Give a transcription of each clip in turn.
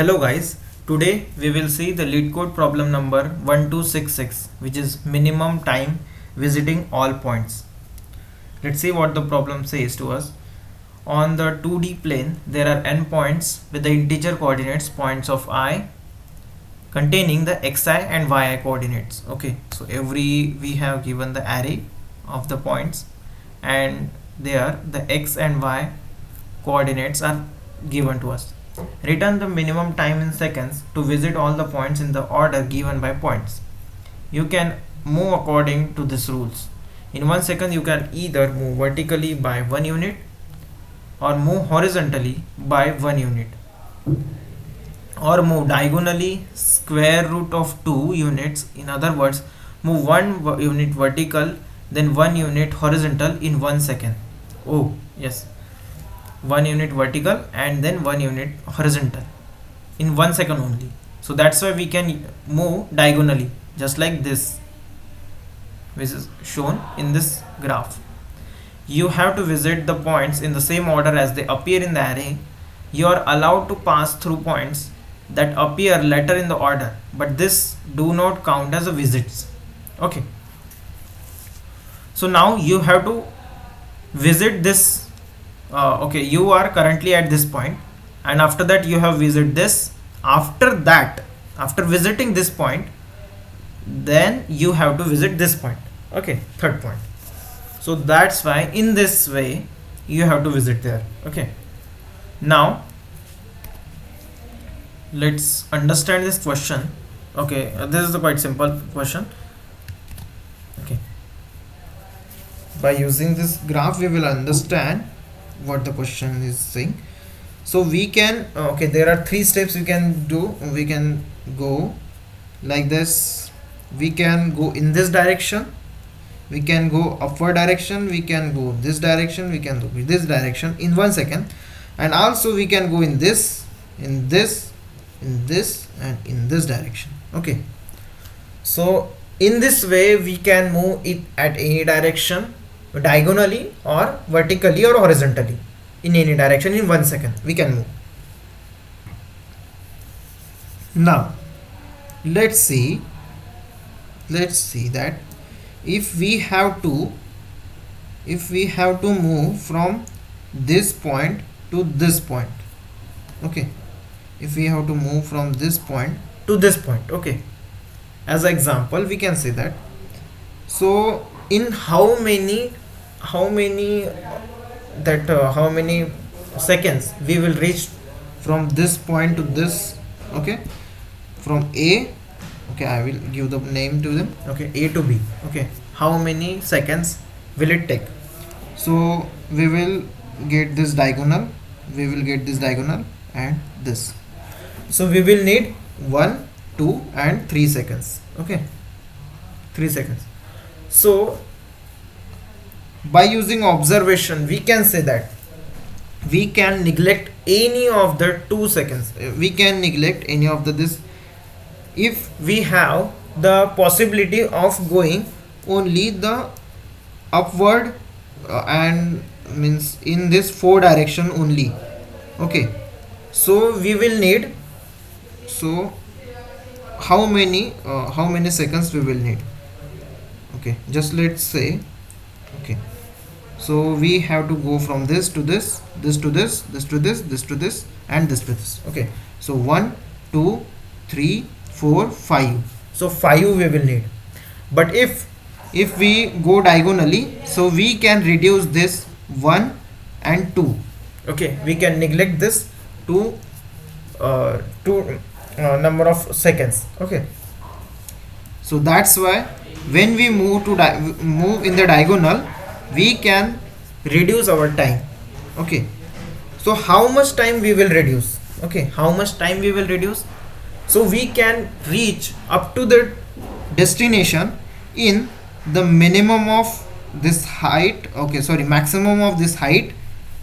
Hello guys, today we will see the Leetcode problem number 1266, which is minimum time visiting all points. Let's see what the problem says to us. On the 2D plane there are n points with the integer coordinates points of I containing the xi and yi coordinates. Okay, so we have given the array of the points and there the x and y coordinates are given to us. Return the minimum time in seconds to visit all the points in the order given by points. You can move according to these rules. In 1 second you can either move vertically by 1 unit or move horizontally by 1 unit, or move diagonally square root of 2 units. In other words, move 1 unit vertical then 1 unit horizontal in 1 second. Oh yes, 1 unit vertical and then 1 unit horizontal in 1 second only. So that's why we can move diagonally just like this, which is shown in this graph. You have to visit the points in the same order as they appear in the array. You are allowed to pass through points that appear later in the order, but this do not count as a visits. Okay, so now you have to visit this. Okay, you are currently at this point and after that you have visited this. After that, after visiting this point, then you have to visit this point. Okay, third point. So that's why in this way you have to visit there. Okay, now let's understand this question. Okay, this is a quite simple question. Okay, by using this graph we will understand what the question is saying. So we can okay, there are 3 steps we can do. We can go like this, we can go in this direction, we can go upward direction, we can go this direction, we can go this direction in 1 second, and also we can go in this, in this, in this, and in this direction. Okay, so in this way we can move it at any direction, diagonally or vertically or horizontally, in any direction in 1 second we can move. Now let's see that if we have to move from this point to this point. Okay, if we have to move from this point to this point. Okay, as an example we can say that, so in how many seconds we will reach from this point to this. Okay, from A, okay, I will give the name to them. Okay, A to B. Okay, how many seconds will it take? So we will get this diagonal, and this. So we will need 1, 2 and 3 seconds. Okay, 3 seconds. So by using observation we can say that we can neglect any of the 2 seconds. We can neglect any of this if we have the possibility of going only the upward and means in this 4 direction only. Okay, so we will need, so how many seconds we will need. Okay, just let's say, okay, so we have to go from this to this, this to this, this to this, this to this, and this to this. Okay, so 1, 2, 3, 4, 5. So 5 we will need. But if we go diagonally, so we can reduce this 1 and 2. Okay, we can neglect this two number of seconds. Okay, so that's why when we move in the diagonal we can reduce our time. Okay, so how much time we will reduce? Okay, how much time we will reduce? So we can reach up to the destination in the minimum of this height. Okay, sorry, maximum of this height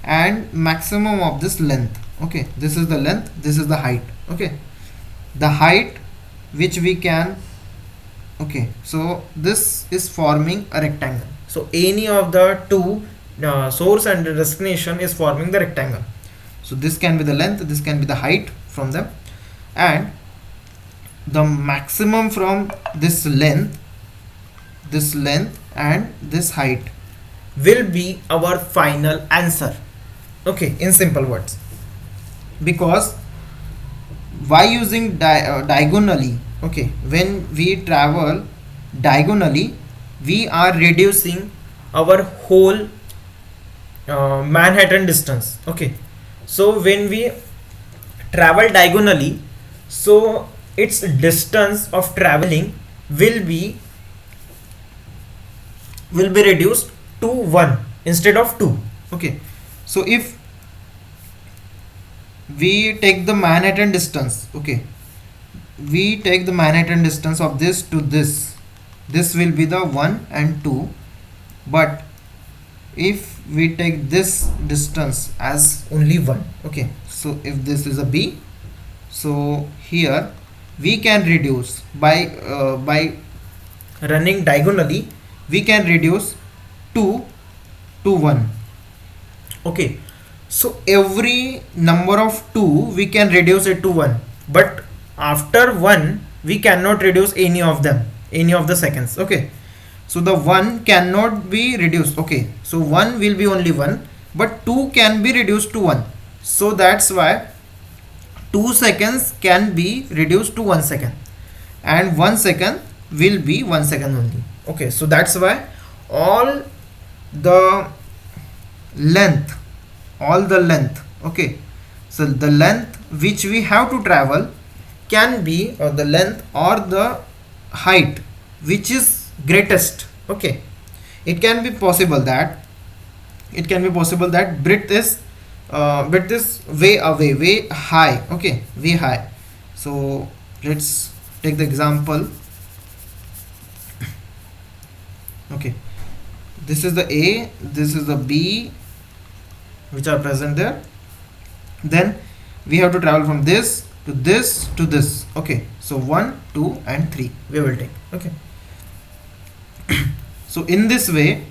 and maximum of this length. Okay, this is the length, this is the height. Okay, the height which we can, okay, so this is forming a rectangle. So any of the two source and destination is forming the rectangle. So this can be the length, this can be the height from them. and the maximum from this length and this height will be our final answer. Okay, in simple words, because why using diagonally? Okay, when we travel diagonally, we are reducing our whole Manhattan distance. Okay, so when we travel diagonally, so its distance of traveling will be reduced to 1 instead of 2. Okay, so if we take the Manhattan distance, okay, we take the Manhattan distance of this to this will be the 1 and 2, but if we take this distance as only 1, okay, so if this is a B, so here we can reduce by running diagonally, we can reduce 2 to 1. Okay, so every number of 2 we can reduce it to 1, but after 1 we cannot reduce any of them, any of the seconds. Okay, so the 1 cannot be reduced. Okay, so 1 will be only 1, but 2 can be reduced to 1, so that's why 2 seconds can be reduced to 1 second, and 1 second will be 1 second only. Okay, so that's why all the length, okay, so the length which we have to travel can be, or the length or the height which is greatest. Okay, it can be possible that breadth is way away, way high. Okay, way high. So let's take the example. Okay, this is the A, this is the B which are present there, then we have to travel from this to this to this. Okay, so 1, 2 and 3 we will take. Okay, so in this way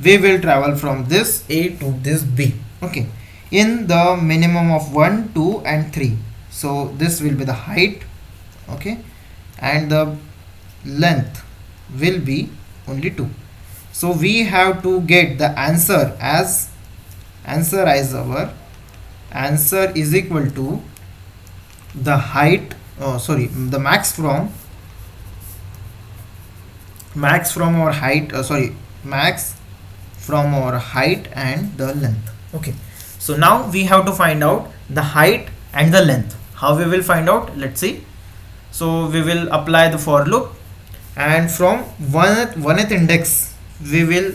we will travel from this A to this B. Okay, in the minimum of 1, 2 and 3. So this will be the height. Okay, and the length will be only 2. So we have to get the answer as our answer is equal to the height, the max from our height, max from our height and the length. Okay, so now we have to find out the height and the length. How we will find out? Let's see. So we will apply the for loop, and from 1th index we will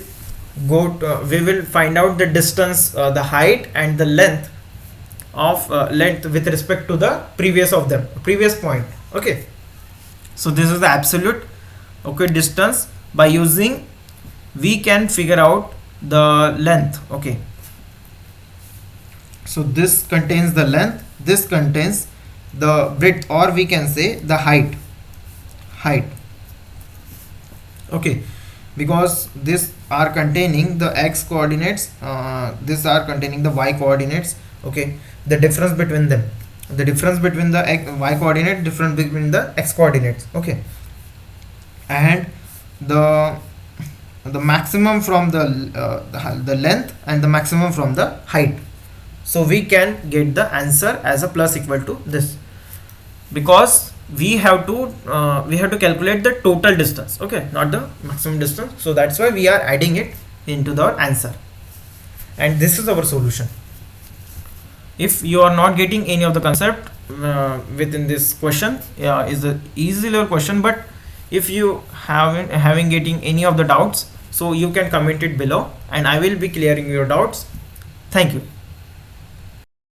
find out the distance, the height and the length of length with respect to the previous point. Okay, so this is the absolute distance. By using, we can figure out the length. Okay, so this contains the length, this contains the breadth, or we can say the height. Okay, because this are containing the x coordinates, this are containing the y coordinates. Okay, the difference between them, the difference between the y coordinate, difference between the x coordinates. Okay, and the maximum from the length and the maximum from the height. So we can get the answer as a plus equal to this, because we have to calculate the total distance. Okay, not the maximum distance. So that's why we are adding it into the answer, and this is our solution. If you are not getting any of the concept within this question, is a easier question, but if you having getting any of the doubts, so you can comment it below and I will be clearing your doubts. Thank you.